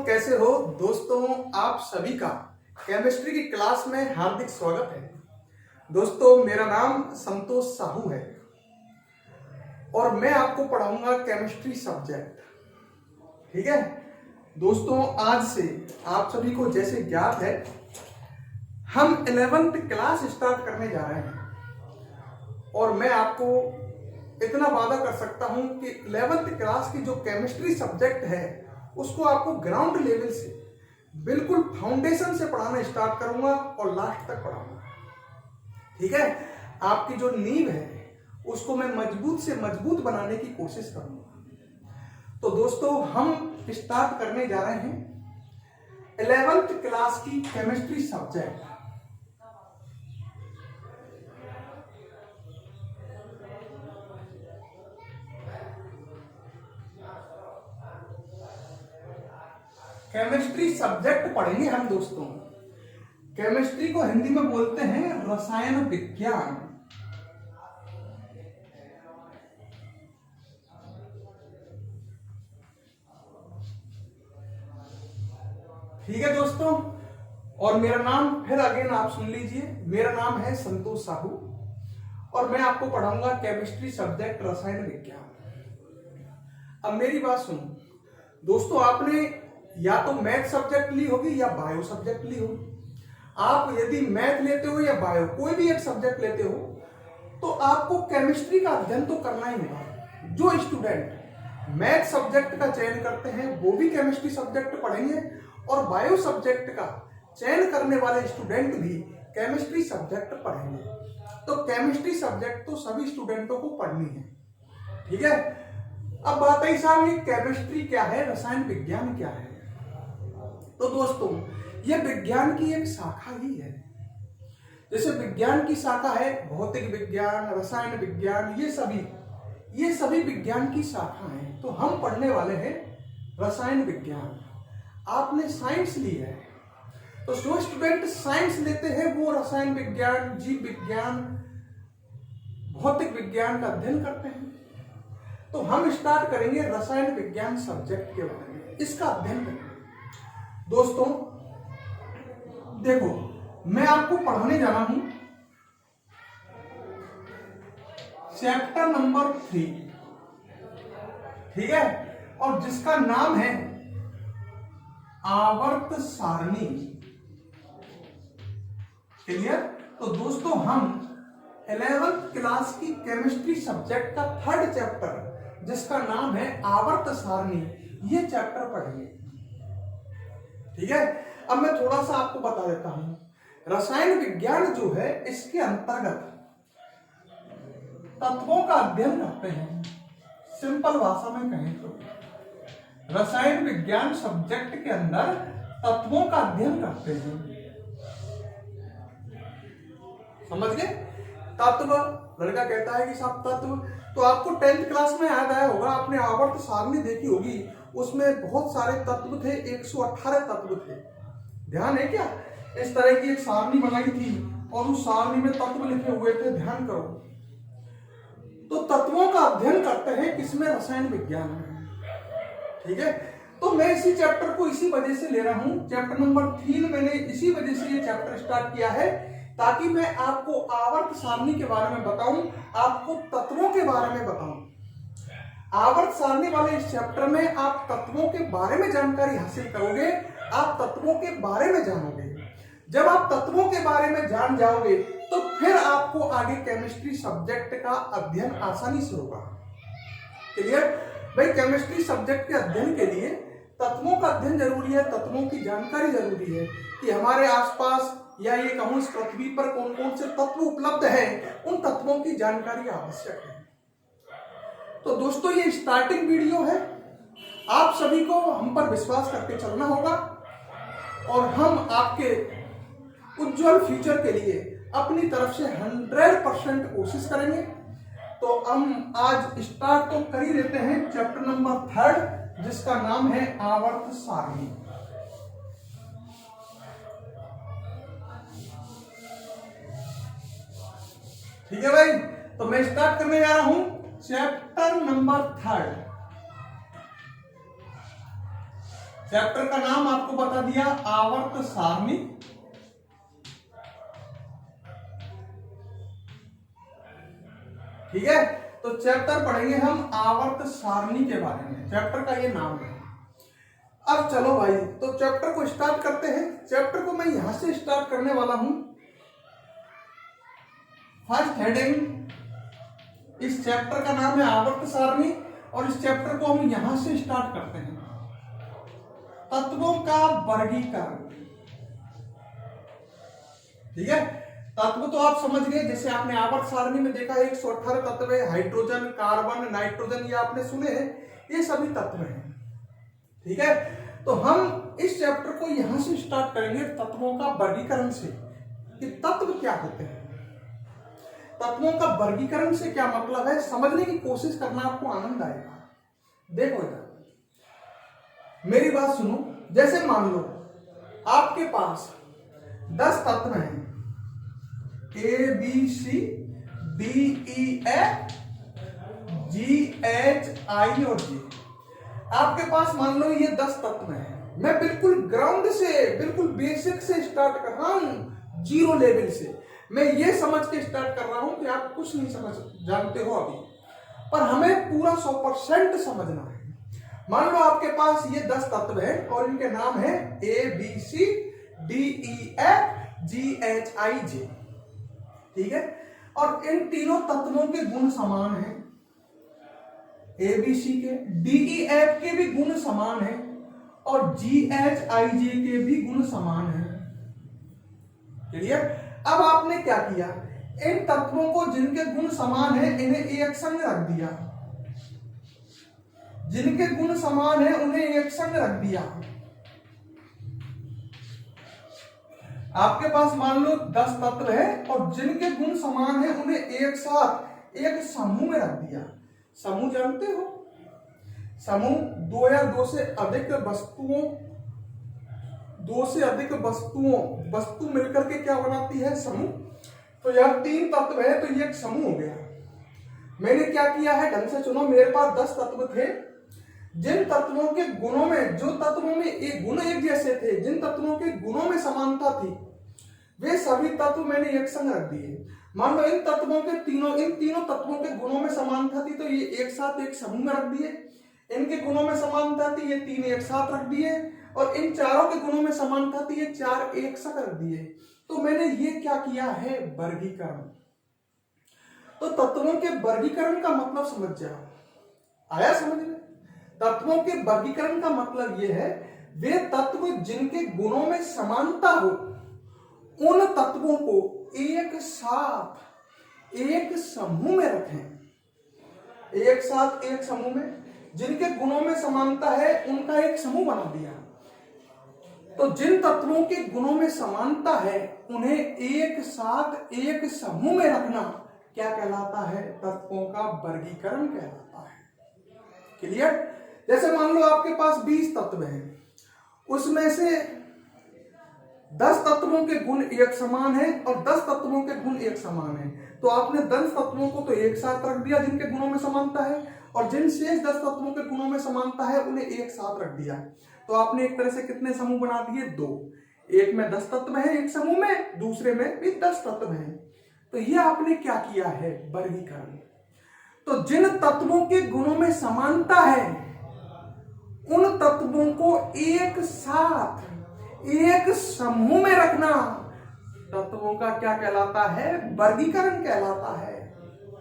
कैसे हो दोस्तों? आप सभी का केमिस्ट्री की क्लास में हार्दिक स्वागत है। दोस्तों, मेरा नाम संतोष साहू है और मैं आपको पढ़ाऊंगा केमिस्ट्री सब्जेक्ट। ठीक है दोस्तों, आज से आप सभी को जैसे ज्ञात है, हम 11th क्लास स्टार्ट करने जा रहे हैं और मैं आपको इतना वादा कर सकता हूं कि 11th क्लास की जो केमिस्ट्री सब्जेक्ट है उसको आपको ग्राउंड लेवल से बिल्कुल फाउंडेशन से पढ़ाना स्टार्ट करूंगा और लास्ट तक पढ़ाऊंगा। ठीक है, आपकी जो नींव है उसको मैं मजबूत से मजबूत बनाने की कोशिश करूंगा। तो दोस्तों, हम स्टार्ट करने जा रहे हैं 11th क्लास की केमिस्ट्री सब्जेक्ट। केमिस्ट्री सब्जेक्ट पढ़ेंगे हम दोस्तों। केमिस्ट्री को हिंदी में बोलते हैं रसायन विज्ञान। ठीक है दोस्तों, और मेरा नाम फिर अगेन आप सुन लीजिए, मेरा नाम है संतोष साहू और मैं आपको पढ़ाऊंगा केमिस्ट्री सब्जेक्ट रसायन विज्ञान। अब मेरी बात सुनो दोस्तों, आपने या तो मैथ सब्जेक्ट ली होगी या बायो सब्जेक्ट ली होगी। आप यदि मैथ लेते हो या बायो, कोई भी एक सब्जेक्ट लेते हो, तो आपको केमिस्ट्री का अध्ययन तो करना ही होगा। जो स्टूडेंट मैथ सब्जेक्ट का चयन करते हैं वो भी केमिस्ट्री सब्जेक्ट पढ़ेंगे और बायो सब्जेक्ट का चयन करने वाले स्टूडेंट भी केमिस्ट्री सब्जेक्ट पढ़ेंगे। तो केमिस्ट्री सब्जेक्ट तो सभी स्टूडेंटों को पढ़नी है। ठीक है, अब बात आई साहब, ये केमिस्ट्री क्या है, रसायन विज्ञान क्या है? तो दोस्तों, ये विज्ञान की एक शाखा ही है। जैसे विज्ञान की शाखा है भौतिक विज्ञान, रसायन विज्ञान, ये सभी विज्ञान की शाखा हैं। तो हम पढ़ने वाले हैं रसायन विज्ञान। आपने साइंस ली है तो जो स्टूडेंट साइंस लेते हैं वो रसायन विज्ञान, जीव विज्ञान, भौतिक विज्ञान का अध्ययन करते हैं। तो हम स्टार्ट करेंगे रसायन विज्ञान सब्जेक्ट के बारे में, इसका अध्ययन करेंगे। दोस्तों देखो, मैं आपको पढ़ाने जा रहा हूं चैप्टर नंबर 3। ठीक है, और जिसका नाम है आवर्त सारणी। क्लियर? तो दोस्तों, हम 11th क्लास की केमिस्ट्री सब्जेक्ट का 3rd चैप्टर जिसका नाम है आवर्त सारणी, ये चैप्टर पढ़ेंगे। ठीक है, अब मैं थोड़ा सा आपको बता देता हूं। रसायन विज्ञान जो है इसके अंतर्गत तत्वों का अध्ययन करते हैं। सिंपल भाषा में कहें तो रसायन विज्ञान सब्जेक्ट के अंदर तत्वों का अध्ययन करते हैं। समझ गए? तत्व, लड़का कहता है कि साहब तत्व, तो आपको 10th क्लास में याद आया होगा, आपने आवर्त सारणी देखी होगी, उसमें बहुत सारे तत्व थे, 118 तत्व थे। ध्यान है क्या? इस तरह की एक सारणी बनाई थी और उस सारणी में तत्व लिखे हुए थे। ध्यान करो, तो तत्वों का अध्ययन करते हैं किसमें? रसायन विज्ञान में। ठीक है, तो मैं इसी चैप्टर को इसी वजह से ले रहा हूं। चैप्टर नंबर 3 मैंने इसी वजह से ये चैप्टर स्टार्ट किया है ताकि मैं आपको आवर्त सारणी के बारे में बताऊं, आपको तत्वों के बारे में बताऊं। आवर्त सारणी वाले इस चैप्टर में आप तत्वों के बारे में जानकारी हासिल करोगे, आप तत्वों के बारे में जानोगे। जब आप तत्वों के बारे में जान जाओगे तो फिर आपको आगे केमिस्ट्री सब्जेक्ट का अध्ययन आसानी से होगा। क्लियर? भाई, केमिस्ट्री सब्जेक्ट के अध्ययन के लिए तत्वों का अध्ययन जरूरी है, तत्वों की जानकारी जरूरी है कि हमारे आसपास या ये कहूं इस पृथ्वी पर कौन कौन से तत्व उपलब्ध हैं, उन तत्वों की जानकारी आवश्यक है। तो दोस्तों, ये स्टार्टिंग वीडियो है, आप सभी को हम पर विश्वास करके चलना होगा और हम आपके उज्जवल फ्यूचर के लिए अपनी तरफ से 100% कोशिश करेंगे। तो हम आज स्टार्ट तो कर ही लेते हैं चैप्टर नंबर 3 जिसका नाम है आवर्त सारणी। ठीक है भाई, तो मैं स्टार्ट करने जा रहा हूं चैप्टर नंबर 3। चैप्टर का नाम आपको बता दिया, आवर्त सारणी। ठीक है, तो चैप्टर पढ़ेंगे हम आवर्त सारणी के बारे में, चैप्टर का ये नाम है। अब चलो भाई, तो चैप्टर को स्टार्ट करते हैं। चैप्टर को मैं यहां से स्टार्ट करने वाला हूं। फर्स्ट हेडिंग, इस चैप्टर का नाम है आवर्त सारणी, और इस चैप्टर को हम यहां से स्टार्ट करते हैं। तत्वों का वर्गीकरण। ठीक है, तत्व तो आप समझ गए, जैसे आपने आवर्त सारणी में देखा 118 तत्व है, हाइड्रोजन, कार्बन, नाइट्रोजन, ये आपने सुने हैं, ये सभी तत्व हैं। ठीक है, तो हम इस चैप्टर को यहां से स्टार्ट करेंगे तत्वों का वर्गीकरण से, कि तत्व क्या होते हैं। तत्वों का वर्गीकरण से क्या मतलब है, समझने की कोशिश करना, आपको आनंद आएगा। देखो इधर मेरी बात सुनो। जैसे मान लो आपके पास 10 तत्व हैं, A B C D E F G H I और J। आपके पास मान लो ये 10 तत्व हैं। मैं बिल्कुल ग्राउंड से, बिल्कुल बेसिक से स्टार्ट कर रहा हूं, जीरो लेवल से। मैं ये समझ के स्टार्ट कर रहा हूं कि आप कुछ नहीं समझ जानते हो अभी, पर हमें पूरा 100% समझना है। मान लो आपके पास ये 10 तत्व हैं और इनके नाम है A B C D E F G H I J। ठीक है, और इन तीनों तत्वों के गुण समान हैं। A B C के, D E F के भी गुण समान हैं, और G H I J के भी गुण समान हैं। क्लियर? अब आपने क्या किया, इन तत्वों को जिनके गुण समान हैं इन्हें एक संग रख दिया, जिनके गुण समान है उन्हें एक संग रख दिया। आपके पास मान लो 10 तत्व है और जिनके गुण समान है उन्हें एक साथ एक समूह में रख दिया। समूह जानते हो, समूह दो या दो से अधिक वस्तुओं, वस्तु मिलकर के क्या बनाती है, समूह। तो यह 3 तत्व है तो ये एक समूह हो गया। मैंने क्या किया है, ढंग से सुनो। मेरे पास 10 तत्व थे, जिन तत्वों के गुणों में, जो तत्वों में एक गुण एक जैसे थे, जिन तत्वों के गुणों में समानता थी, वे सभी तत्व मैंने एक संग रख दिए। मान लो इन तीनों तत्वों के गुणों में समानता थी तो ये एक साथ एक समूह में रख दिए। इनके गुणों में समानता थी, ये 3 एक साथ रख दिए, और इन चारों के गुणों में समानता थी, ये 4 एक साथ रख दिए। तो मैंने ये क्या किया है, वर्गीकरण। तो तत्वों के वर्गीकरण का मतलब समझ जाओ, आया समझ में? तत्वों के वर्गीकरण का मतलब यह है, वे तत्व जिनके गुणों में समानता हो, उन तत्वों को एक साथ एक समूह में रखें। एक साथ एक समूह में, जिनके गुणों में समानता है उनका एक समूह बना दिया। तो जिन तत्वों के गुणों में समानता है उन्हें एक साथ एक समूह में रखना क्या कहलाता है, तत्वों का वर्गीकरण कहलाता है। क्लियर? जैसे मान लो आपके पास 20 तत्व हैं, उसमें से 10 तत्वों के गुण एक समान है और 10 तत्वों के गुण एक समान है। तो आपने 10 तत्वों को तो एक साथ रख दिया जिनके गुणों में समानता है, और जिन शेष 10 तत्वों के गुणों में समानता है उन्हें एक साथ रख दिया। तो आपने एक तरह से कितने समूह बना दिए, 2। एक में 10 तत्व हैं एक समूह में, दूसरे में भी 10 तत्व हैं। तो ये आपने क्या किया है, वर्गीकरण। तो जिन तत्वों के गुणों में समानता है उन तत्वों को एक साथ एक समूह में रखना तत्वों का क्या कहलाता है, वर्गीकरण कहलाता है।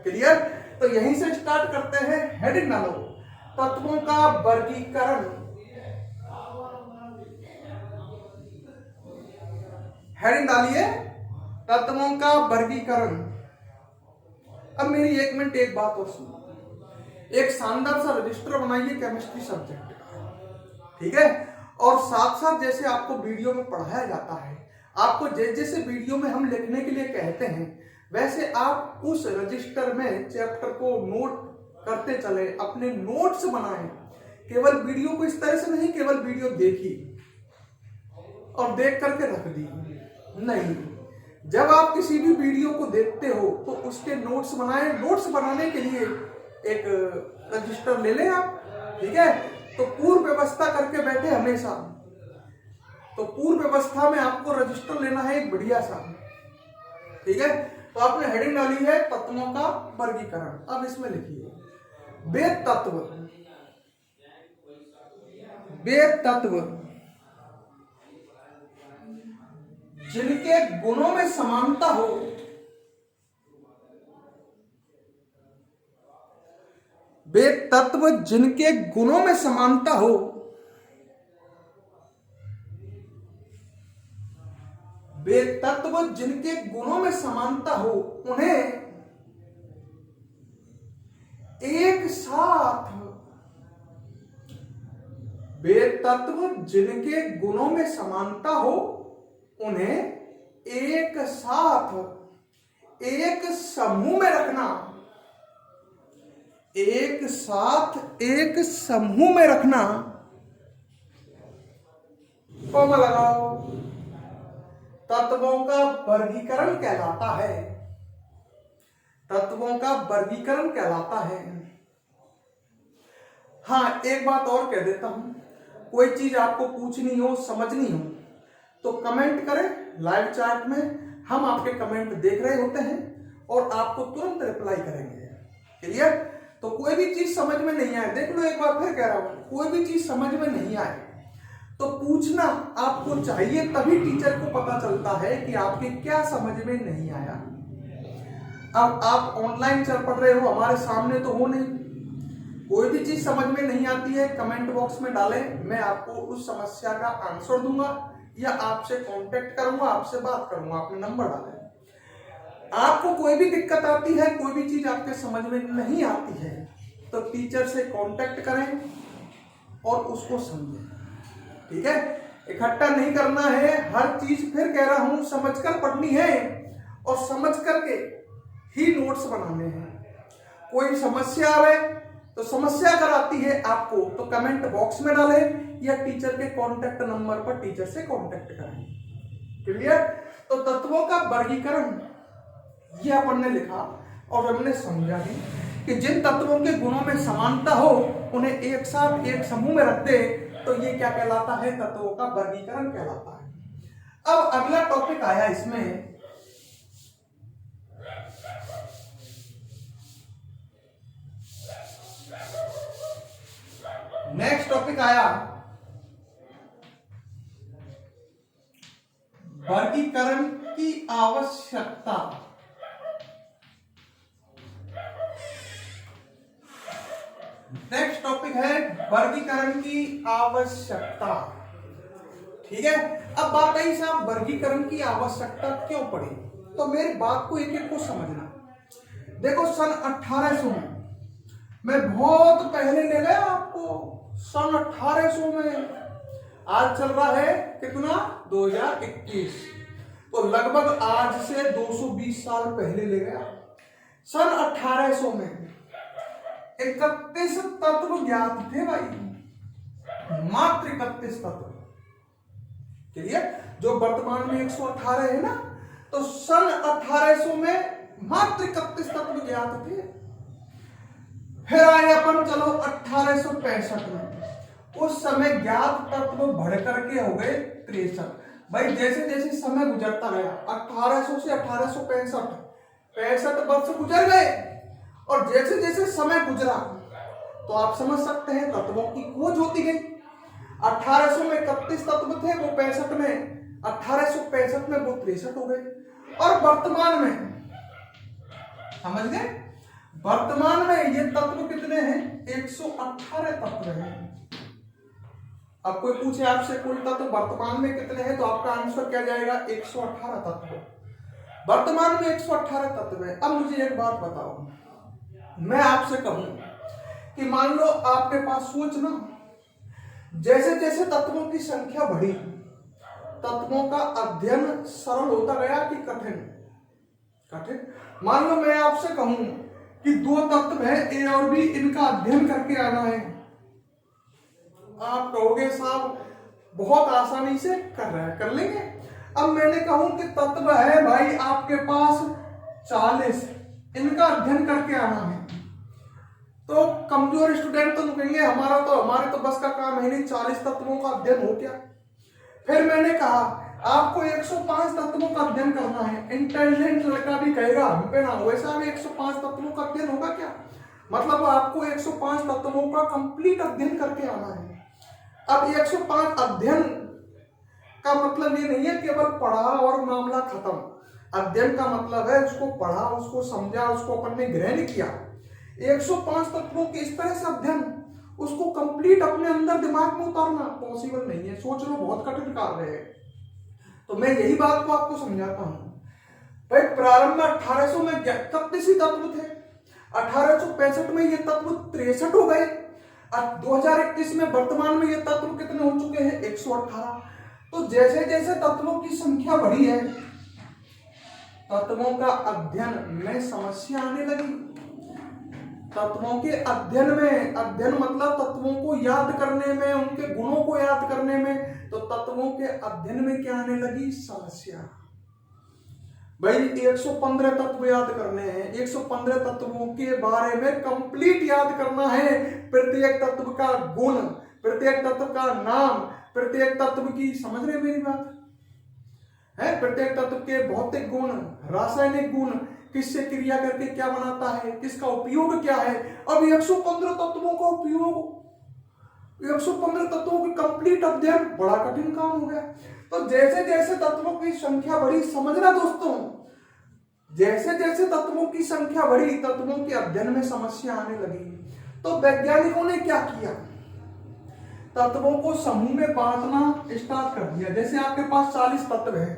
क्लियर? तो यहीं से स्टार्ट करते हैं। हेडिंग डालो, तत्वों का वर्गीकरण। हेडिंग डालिए, तत्वों का वर्गीकरण। अब मेरी 1 मिनट एक बात और सुनो। एक शानदार सा रजिस्टर बनाइए केमिस्ट्री सब्जेक्ट का, ठीक है? और साथ साथ जैसे आपको वीडियो में पढ़ाया जाता है, आपको जैसे वीडियो में हम लिखने के लिए कहते हैं, वैसे आप उस रजिस्टर में चैप्टर को नोट करते चले, अपने नोट्स बनाएं। केवल वीडियो को इस तरह से नहीं, केवल वीडियो देखी और देख करके रख दी नहीं। जब आप किसी भी वीडियो को देखते हो तो उसके नोट्स बनाएं। नोट्स बनाने के लिए एक रजिस्टर ले लें आप, ठीक है? तो पूर्व व्यवस्था करके बैठे हमेशा, तो पूर्व व्यवस्था में आपको रजिस्टर लेना है एक बढ़िया सा, ठीक है। तो आपने हेडिंग डाली है तत्वों का वर्गीकरण। अब इसमें लिखिए वे तत्व, वे तत्व जिनके गुणों में समानता हो, वे तत्व जिनके गुणों में समानता हो, वे तत्व जिनके गुणों में समानता हो उन्हें एक साथ, वे तत्व जिनके गुणों में समानता हो उन्हें एक साथ एक समूह में रखना, एक साथ एक समूह में रखना, कॉमा लगाओ, तत्वों का वर्गीकरण कहलाता है, तत्वों का वर्गीकरण कहलाता है। हाँ, एक बात और कह देता हूं, कोई चीज आपको पूछनी हो, समझनी हो तो कमेंट करें लाइव चैट में, हम आपके कमेंट देख रहे होते हैं और आपको तुरंत रिप्लाई करेंगे। क्लियर? तो कोई भी चीज समझ में नहीं आए, देख लो एक बार फिर कह रहा हूं, कोई भी चीज समझ में नहीं आए तो पूछना आपको चाहिए, तभी टीचर को पता चलता है कि आपके क्या समझ में नहीं आया। अब आप ऑनलाइन चल पड़ रहे हो, हमारे सामने तो हो नहीं, कोई भी चीज समझ में नहीं आती है कमेंट बॉक्स में डालें, मैं आपको उस समस्या का आंसर दूंगा या आपसे कांटेक्ट करूंगा, आपसे बात करूंगा, आपने नंबर डालें। आपको कोई भी दिक्कत आती है, कोई भी चीज आपके समझ में नहीं आती है तो टीचर से कांटेक्ट करें और उसको समझें, ठीक है। इकट्ठा नहीं करना है हर चीज, फिर कह रहा हूं समझकर पढ़नी है और समझ करके ही नोट्स बनाने हैं। कोई समस्या आवे तो समस्या अगर आती है आपको तो कमेंट बॉक्स में डालें या टीचर के कांटेक्ट नंबर पर टीचर से कांटेक्ट करें। क्लियर? तो तत्वों का वर्गीकरण ये अपन ने लिखा और हमने समझा भी कि जिन तत्वों के गुणों में समानता हो उन्हें एक साथ एक समूह में रख दे तो ये क्या कहलाता है? तत्वों का वर्गीकरण कहलाता है। अब अगला टॉपिक आया इसमें, नेक्स्ट टॉपिक आया वर्गीकरण की आवश्यकता। नेक्स्ट टॉपिक है वर्गीकरण की आवश्यकता, ठीक है। अब बात आई साहब वर्गीकरण की आवश्यकता क्यों पड़ी, तो मेरी बात को एक एक को समझना। देखो सन 1800 में, मैं बहुत पहले ले गया आपको, सन 1800 में, आज चल रहा है कितना 2021, तो लगभग आज से 220 साल पहले ले गया। सन 1800 में 31 तत्व ज्ञात थे भाई, मात्र 31 तत्व। क्लियर? जो वर्तमान में 118 है ना, तो सन 1800 में मात्र 31 तत्व ज्ञात थे। फिर आए अपन चलो 1865 में, उस समय ज्ञात तत्व बढ़ करके हो गए 63। भाई जैसे जैसे समय गुजरता गया, 1800 से 1865, 65 वर्ष गुजर गए और जैसे जैसे समय गुजरा तो आप समझ सकते हैं तत्वों की खोज होती गई। 1800 में 31 तत्व थे, वो 65 में, 1865 में वो 63 हो गए और वर्तमान में, समझ गए, वर्तमान में ये तत्व कितने हैं? 118 तत्व हैं। अब कोई पूछे आपसे कोई तत्व वर्तमान में कितने हैं, तो आपका आंसर क्या जाएगा? 118 तत्व। वर्तमान में 118 तत्व है। अब मुझे एक बात बताओ, मैं आपसे कहूं कि मान लो आपके पास सोचना, जैसे जैसे तत्वों की संख्या बढ़ी, तत्वों का अध्ययन सरल होता गया कि कठिन? कठिन। मान लो मैं आपसे कहूं कि दो तत्व है ए और बी, इनका अध्ययन करके आना है, आप कहोगे साहब बहुत आसानी से कर लेंगे। अब मैंने कहूं कि तत्व है भाई आपके पास 40, इनका अध्ययन करके आना है, तो कमजोर स्टूडेंट तो कहेंगे हमारे तो बस का काम है नहीं, 40 तत्वों का अध्ययन हो क्या। फिर मैंने कहा आपको 105 तत्वों का अध्ययन करना है। इंटेलिजेंट लड़का भी कहेगा हम पे ना वैसा भी 105 तत्वों का अध्ययन होगा क्या, मतलब आपको 105 तत्वों का कंप्लीट अध्ययन करके आना है। अब 105 अध्ययन का मतलब ये नहीं है केवल पढ़ा और मामला खत्म। अध्ययन का मतलब है उसको पढ़ा, उसको समझा, उसको अपन ने ग्रहण किया। 105 तत्वों के इस तरह से अध्ययन, उसको कंप्लीट अपने अंदर दिमाग में उतारना पॉसिबल नहीं है। सोच लो बहुत कठिन कार्य है। तो मैं यही बात को आपको समझाता हूं भाई। प्रारंभ में 1800 में 31 ही तत्व थे, 1865 में ये तत्व 63 हो गए, 2021 में वर्तमान में ये तत्व कितने हो चुके हैं, 118। तो जैसे जैसे तत्वों की संख्या बढ़ी है, तत्वों का अध्ययन में समस्या आने लगी। तत्वों के अध्ययन में, अध्ययन मतलब तत्वों को याद करने में, उनके गुणों को याद करने में, तो तत्वों के अध्ययन में क्या आने लगी, समस्या। भाई 115 तत्व याद करने हैं, 115 तत्वों के बारे में कंप्लीट याद करना है। प्रत्येक तत्व का गुण, प्रत्येक तत्व का नाम, प्रत्येक तत्व की, समझ रहे मेरी बात है, प्रत्येक तत्व के भौतिक गुण, रासायनिक गुण, किससे क्रिया करके क्या बनाता है, किसका उपयोग क्या है। अब 115 तत्वों का उपयोग, 115 तत्वों की कंप्लीट अध्ययन बड़ा कठिन काम हो गया। तो जैसे जैसे तत्वों की संख्या बढ़ी, समझना दोस्तों, जैसे जैसे तत्वों की संख्या बढ़ी, तत्वों के अध्ययन में समस्या आने लगी। तो वैज्ञानिकों ने क्या किया, तत्वों को समूह में बांटना स्टार्ट कर दिया। जैसे आपके पास 40 तत्व है,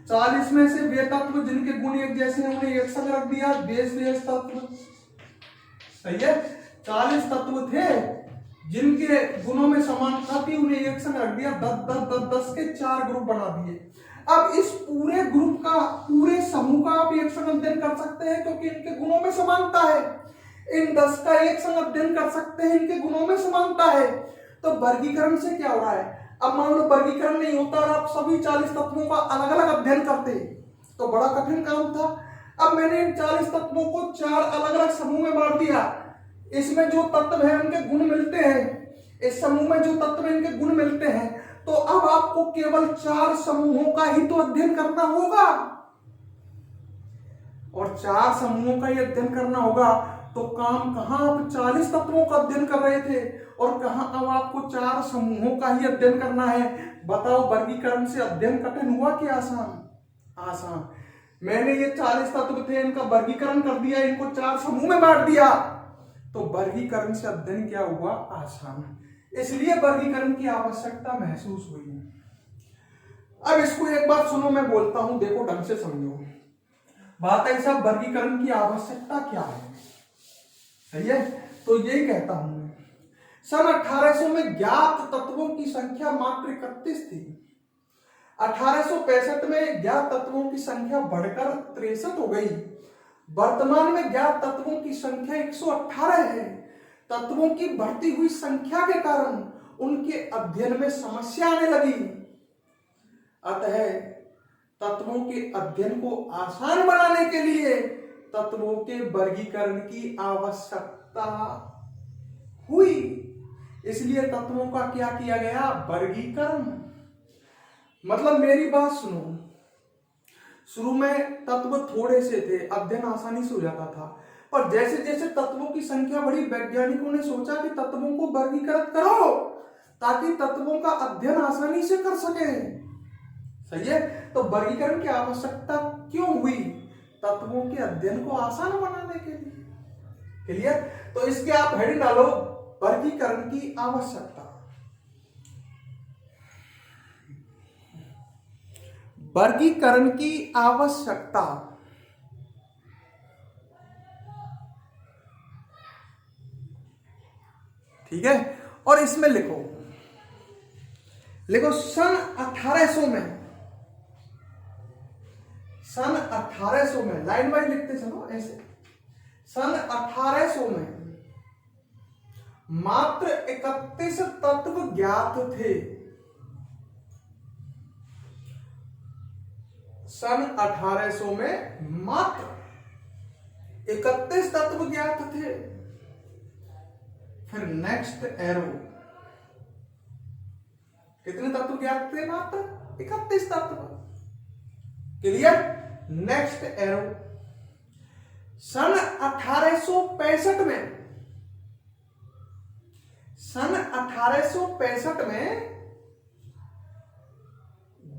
40 में से वे तत्व जिनके गुण एक जैसे हैं उन्हें एक संग रख दिया, बेस तत्व, सही है। 40 तत्व थे जिनके गुणों में समानता थी, उन्हें एक संग रख दिया, 10 के 4 ग्रुप बना दिए। अब इस पूरे ग्रुप का, पूरे समूह का आप एक संग अध्ययन कर सकते हैं क्योंकि इनके गुणों में समानता है। इन 10 का एक संग अध्ययन कर सकते हैं, इनके गुणों में समानता है। तो वर्गीकरण से क्या हो रहा है, अब मान लो वर्गीकरण नहीं होता और आप सभी 40 तत्वों का अलग अलग अध्ययन करते तो बड़ा कठिन काम था। अब मैंने इन 40 तत्वों को 4 अलग अलग समूह में बांट दिया। इसमें जो तत्व है उनके गुण मिलते हैं, इस समूह में जो तत्व है इनके गुण मिलते हैं। तो अब आपको केवल 4 समूहों का ही तो अध्ययन करना होगा, और 4 समूहों का ही अध्ययन करना होगा। तो काम कहां, आप 40 तत्वों का अध्ययन कर रहे थे और कहां अब आपको 4 समूहों का ही अध्ययन करना है। बताओ वर्गीकरण से अध्ययन कठिन हुआ कि आसान, आसान। मैंने ये 40 तत्व थे, इनका वर्गीकरण कर दिया, इनको 4 समूह में बांट दिया, तो वर्गीकरण से अध्ययन क्या हुआ, आसान। इसलिए वर्गीकरण की आवश्यकता महसूस हुई। अब इसको एक बार सुनो, मैं बोलता हूं, देखो ढंग से समझो। बात है साहब, वर्गीकरण की आवश्यकता क्या है, सही है। तो यही कहता हूं मैं, सन 1800 में ज्ञात तत्वों की संख्या मात्र 31 थी। 1865 में ज्ञात तत्वों की संख्या बढ़कर 63 हो गई। वर्तमान में ज्ञात तत्वों की संख्या 118 है। तत्वों की बढ़ती हुई संख्या के कारण उनके अध्ययन में समस्या आने लगी। अतः तत्वों के अध्ययन को आसान बनाने के लिए तत्वों के वर्गीकरण की आवश्यकता हुई। इसलिए तत्वों का क्या किया गया, वर्गीकरण। मतलब मेरी बात सुनो, शुरू में तत्व थोड़े से थे, अध्ययन आसानी से हो जाता था, पर जैसे जैसे तत्वों की संख्या बढ़ी, वैज्ञानिकों ने सोचा कि तत्वों को वर्गीकृत करो ताकि तत्वों का अध्ययन आसानी से कर सके, सही है। तो वर्गीकरण की आवश्यकता क्यों हुई, तत्वों के अध्ययन को आसान बनाने के लिए। क्लियर। तो इसके आप हेडिंग डालो, वर्गीकरण की आवश्यकता। वर्गीकरण की आवश्यकता। ठीक है। और इसमें लिखो, लिखो सन 1800 में, सन 1800 में, लाइन वाइज लिखते चलो ऐसे। सन 1800 में मात्र 31 तत्व ज्ञात थे। सन 1800 में मात्र 31 तत्व ज्ञात थे। फिर नेक्स्ट एरो। कितने तत्व ज्ञात थे? मात्र 31 तत्व। क्लियर? Next arrow. सन 1865 में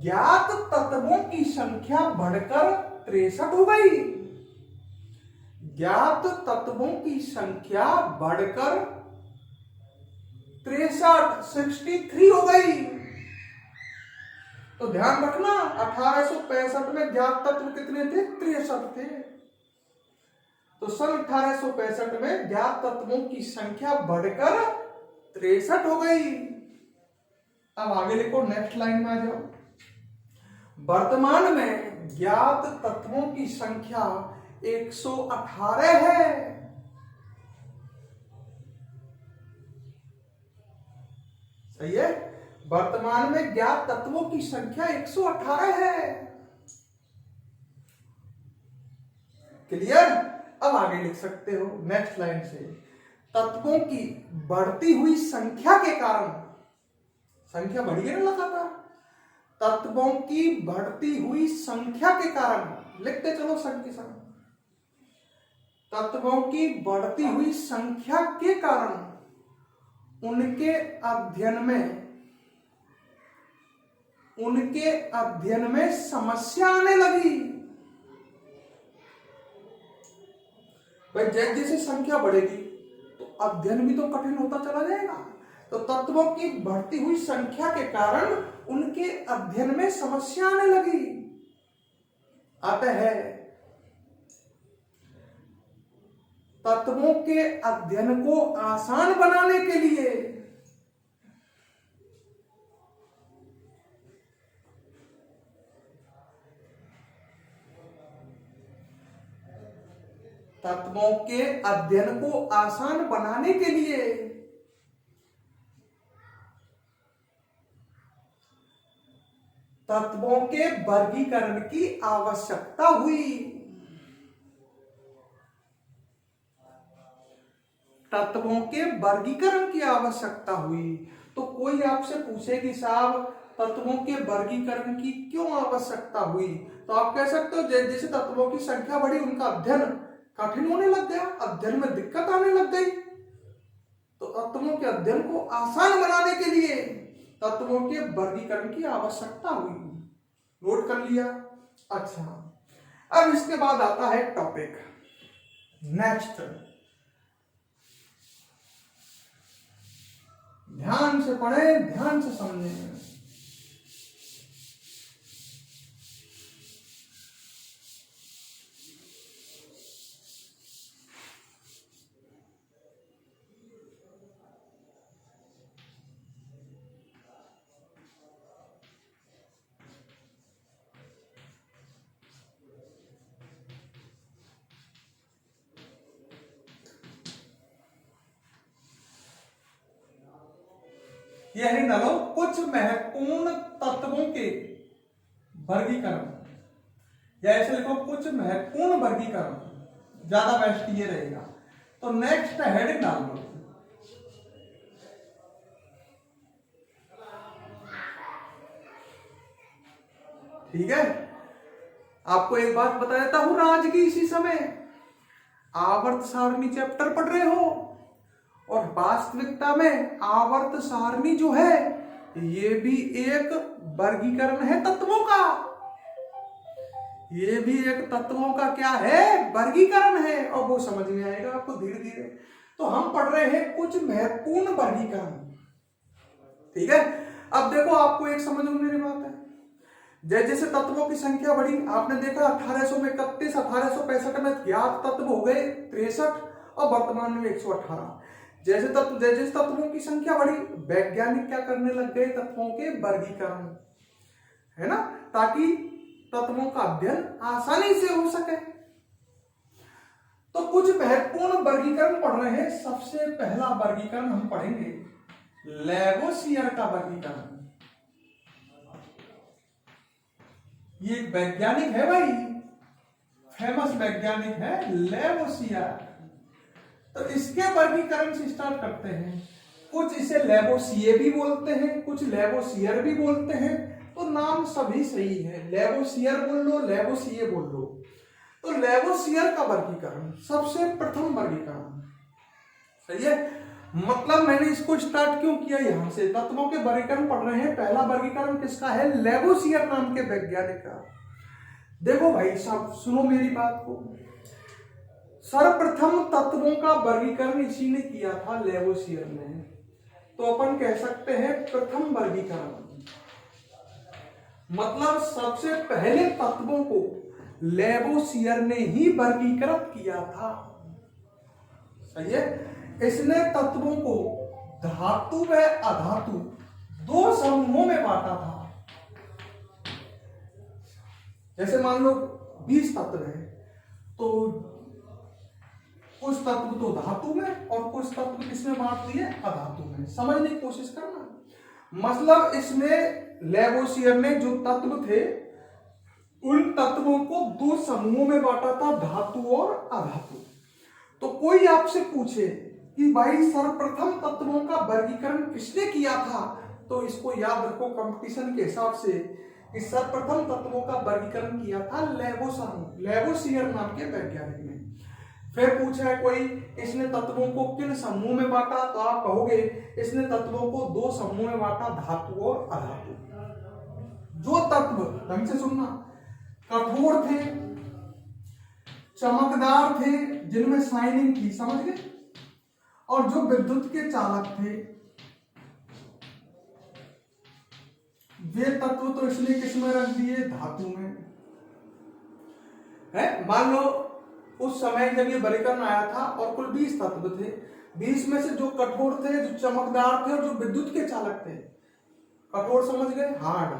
ज्ञात तत्वों की संख्या बढ़कर 63 हो गई। ज्ञात तत्वों की संख्या बढ़कर 63 हो गई। तो ध्यान रखना 1865 में ज्ञात तत्व कितने थे? 63 थे। तो सन 1865 में ज्ञात तत्वों की संख्या बढ़कर 63 हो गई। अब आगे लिखो, नेक्स्ट लाइन में आ जाओ। वर्तमान में ज्ञात तत्वों की संख्या 118 है। सही है? वर्तमान में ज्ञात तत्वों की संख्या 118 है। क्लियर? अब आगे लिख सकते हो नेक्स्ट लाइन से। तत्वों की बढ़ती हुई संख्या के कारण, संख्या बढ़ी है ना लगातार, तत्वों की बढ़ती हुई संख्या के कारण, लिखते चलो संख्या, तत्वों की बढ़ती हुई संख्या के कारण उनके अध्ययन में समस्या आने लगी। भाई जैसे जैसे संख्या बढ़ेगी तो अध्ययन भी तो कठिन होता चला जाएगा। तो तत्वों की बढ़ती हुई संख्या के कारण उनके अध्ययन में समस्या आने लगी। अतः तत्वों के अध्ययन को आसान बनाने के लिए तत्वों के अध्ययन को आसान बनाने के लिए तत्वों के वर्गीकरण की आवश्यकता हुई। तत्वों के वर्गीकरण की आवश्यकता हुई। तो कोई आपसे पूछे कि साहब तत्वों के वर्गीकरण की क्यों आवश्यकता हुई, तो आप कह सकते हो जैसे तत्वों की संख्या बढ़ी उनका अध्ययन कठिन होने लग गया, अध्ययन में दिक्कत आने लग गई। तो तत्वों के अध्ययन को आसान बनाने के लिए तत्वों के वर्गीकरण की आवश्यकता हुई। नोट कर लिया? अच्छा, अब इसके बाद आता है टॉपिक नेक्स्ट। ध्यान से पढ़ें, ध्यान से समझें। यह डालो कुछ महत्वपूर्ण तत्वों के वर्गीकरण, या ऐसे लिखो कुछ महत्वपूर्ण वर्गीकरण, ज्यादा बेस्ट ये रहेगा। तो नेक्स्ट हेडिंग डाल दो। ठीक है, आपको एक बात बता देता हूं, आज की इसी समय आवर्त सारणी चैप्टर पढ़ रहे हो, और वास्तविकता में आवर्त सारणी जो है ये भी एक वर्गीकरण है तत्वों का। ये भी एक तत्वों का क्या है? वर्गीकरण है, और वो समझ में आएगा आपको धीरे धीरे। तो हम पढ़ रहे हैं कुछ महत्वपूर्ण वर्गीकरण। ठीक है, अब देखो आपको एक समझ में मेरी बात है। जैसे जैसे तत्वों की संख्या बढ़ी, आपने देखा 1800 में 31, 1865 में ज्ञात तत्व हो गए 63 और वर्तमान में 118। जैसे तत्वों की संख्या बढ़ी, वैज्ञानिक क्या करने लग गए? तत्वों के वर्गीकरण, है ना, ताकि तत्वों का अध्ययन आसानी से हो सके। तो कुछ महत्वपूर्ण वर्गीकरण पढ़ रहे हैं। सबसे पहला वर्गीकरण हम पढ़ेंगे लेवोसियर का वर्गीकरण। ये एक वैज्ञानिक है भाई, फेमस वैज्ञानिक है लेवोसियर। तो इसके वर्गीकरण से स्टार्ट करते हैं। कुछ इसे लेवोसिए भी बोलते हैं, कुछ लेवोसियर भी बोलते हैं, तो नाम सभी सही है, लेवोसियर बोल लो, लेवोसिए बोल लो। तो लेवोसियर का वर्गीकरण, सबसे प्रथम वर्गीकरण, सही है। मतलब मैंने इसको स्टार्ट क्यों किया, यहां से तत्वों के वर्गीकरण पढ़ रहे हैं। पहला वर्गीकरण किसका है, लेवोसियर नाम के वैज्ञानिक का। देखो भाई साहब सुनो मेरी बात को, सर्वप्रथम तत्वों का वर्गीकरण इसी ने किया था, लेवोसियर ने। तो अपन कह सकते हैं प्रथम वर्गीकरण, मतलब सबसे पहले तत्वों को लेवोसियर ने ही वर्गीकृत किया था, सही है। इसने तत्वों को धातु व अधातु दो समूहों में बांटा था। जैसे मान लो 20 तत्व है, तो कुछ तत्व तो धातु में और कुछ तत्व किसमें बांट दिए, अधातु में। समझने की कोशिश करना। मतलब इसमें लेवोसियर ने जो तत्व थे उन तत्वों को दो समूहों में बांटा था, धातु और अधातु। तो कोई आपसे पूछे कि भाई सर्वप्रथम तत्वों का वर्गीकरण किसने किया था, तो इसको याद रखो कंपटीशन के हिसाब से कि सर्वप्रथम तत्वों का वर्गीकरण किया था लेवोसियर नाम के वैज्ञानिक ने। फिर पूछा है कोई इसने तत्वों को किन समूह में बांटा, तो आप कहोगे इसने तत्वों को दो समूह में बांटा, धातु और अधातु। जो तत्व, ढंग से सुनना, कठोर थे, चमकदार थे, जिनमें शाइनिंग थी, समझ गए, और जो विद्युत के चालक थे, वे तत्व तो इसलिए किसमें रख दिए, धातु में है। मान लो उस समय जब ये वर्गीकरण आया था और कुल 20 तत्व थे, 20 में से जो कठोर थे, जो चमकदार थे और जो विद्युत के चालक थे, कठोर समझ गए हार्ड,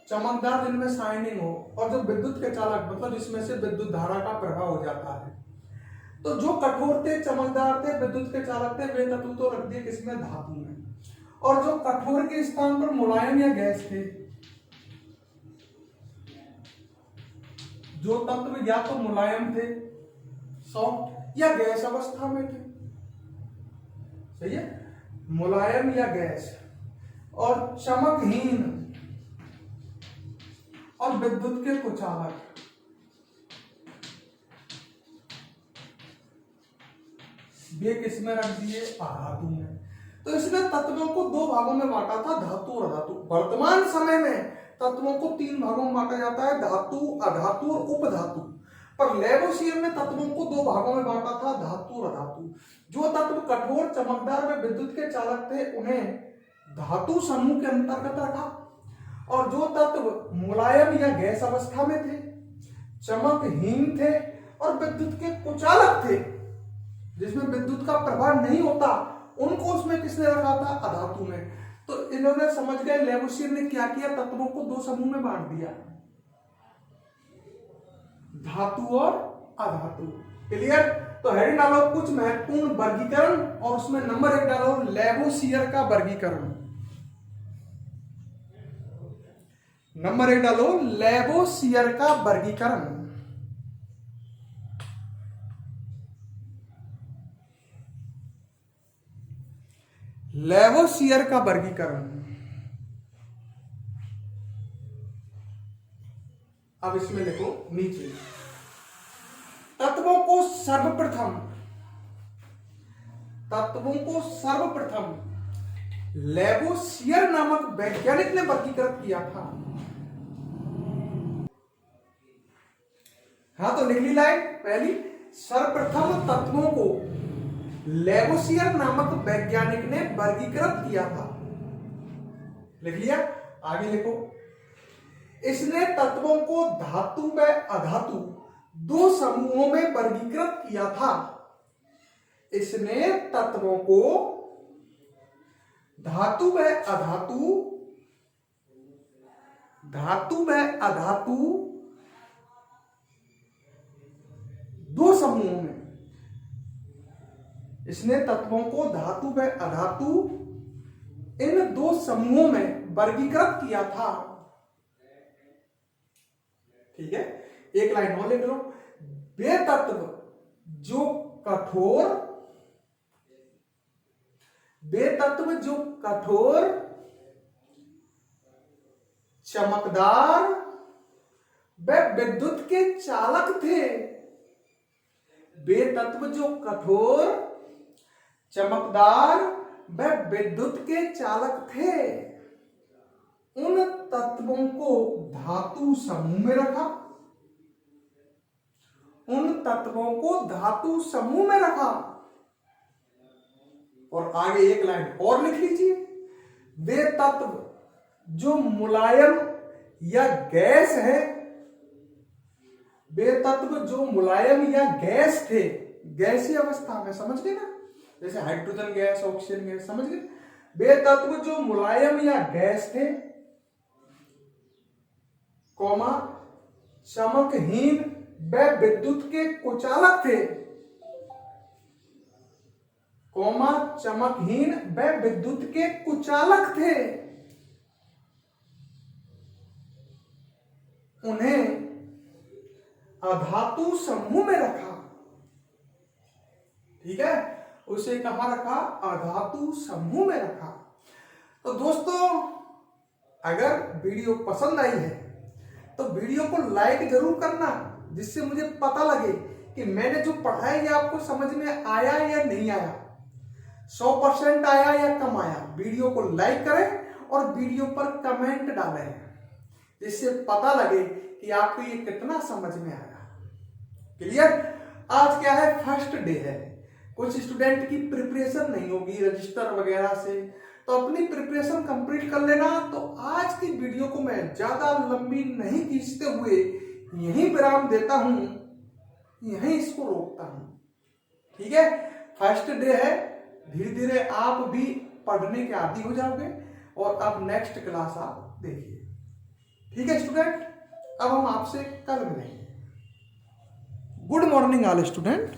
चमकदार जिनमें शाइनिंग हो, और जो विद्युत के चालक मतलब इसमें से विद्युत धारा का प्रभाव हो जाता है। तो जो कठोर थे, चमकदार थे, विद्युत के चालक थे, वे तत्व तो रख दिए किसमें, धातु में। और जो कठोर के स्थान पर मुलायम या गैस थे, जो तत्व या तो मुलायम थे सॉफ्ट या गैस अवस्था में थे, सही है, मुलायम या गैस, और चमकहीन और विद्युत के कुचालक, वे किसमें रख दिए, अधातु में। तो इसने तत्वों को दो भागों में बांटा था, धातु और अधातु। वर्तमान समय में तत्वों को 3 भागों में बांटा जाता है, धातु, अधातु और उपधातु। पर लेवोसियर ने तत्वों को 2 भागों में बांटा था, धातु और अधातु। जो तत्व कठोर, चमकदार व विद्युत के चालक थे उन्हें धातु समूह के अंतर्गत रखा, और जो तत्व मुलायम या गैस अवस्था में थे, चमकहीन थे और विद्युत के कुचालक थे, जिसमें विद्युत का प्रभाव नहीं होता, उनको उसमें किसने रखा था, अधातु में। तो इन्होंने समझ गए लेवोसियर ने क्या किया, तत्वों को 2 समूह में बांट दिया, धातु और अधातु। क्लियर। तो हेडिंग डालो कुछ महत्वपूर्ण वर्गीकरण, और उसमें नंबर 1 डालो लेवोसियर का वर्गीकरण। नंबर 1 डालो लेवोसियर का वर्गीकरण। लेवोसियर का वर्गीकरण। अब इसमें लिखो नीचे, तत्वों को सर्वप्रथम लेवोसियर नामक वैज्ञानिक ने वर्गीकृत किया था। हाँ तो लिख ली लाइन पहली, सर्वप्रथम तत्वों को लेवोसियर नामक वैज्ञानिक ने वर्गीकृत किया था। लिख लिया। आगे लिखो, इसने तत्वों को धातु व अधातु 2 समूहों में वर्गीकृत किया था। इसने तत्वों को धातु व अधातु 2 समूहों में, इसने तत्वों को धातु व अधातु इन 2 समूहों में वर्गीकृत किया था। ठीक है, एक लाइन और लिख लो, वे तत्व जो कठोर, वे तत्व जो कठोर, चमकदार व विद्युत के चालक थे। वे तत्व जो कठोर, चमकदार व विद्युत के चालक थे, उन तत्वों को धातु समूह में रखा। उन तत्वों को धातु समूह में रखा। और आगे एक लाइन और लिख लीजिए, वे तत्व जो मुलायम या गैस है, वे तत्व जो मुलायम या गैस थे, गैसीय अवस्था में, समझ गए ना, जैसे हाइड्रोजन गैस, ऑक्सीजन गैस, समझ गए। वे तत्व जो मुलायम या गैस थे, कौमा, चमकहीन व विद्युत के कुचालक थे, कौमा, चमकहीन व विद्युत के कुचालक थे, उन्हें अधातु समूह में रखा। ठीक है, उसे कहां रखा? अधातु समूह में रखा। तो दोस्तों, अगर वीडियो पसंद आई है तो वीडियो को लाइक जरूर करना, जिससे मुझे पता लगे कि मैंने जो पढ़ाया ये आपको समझ में आया या नहीं आया, 100% आया या कम आया। वीडियो को लाइक करें और वीडियो पर कमेंट डालें, जिससे पता लगे कि आपको ये कितना समझ में आया। क्लियर? आज क्या है? फर्स्ट डे है। कुछ स्टूडेंट की प्रिपरेशन नहीं होगी रजिस्टर वगैरह से, तो अपनी प्रिपरेशन कंप्लीट कर लेना। तो आज की वीडियो को मैं ज्यादा लंबी नहीं खींचते हुए यहीं विराम देता हूं, यहीं इसको रोकता हूं। ठीक है, फर्स्ट डे है, धीरे धीरे आप भी पढ़ने के आदी हो जाओगे और अब नेक्स्ट क्लास आप देखिए। ठीक है स्टूडेंट, अब हम आपसे कल मिलेंगे। Good morning all student.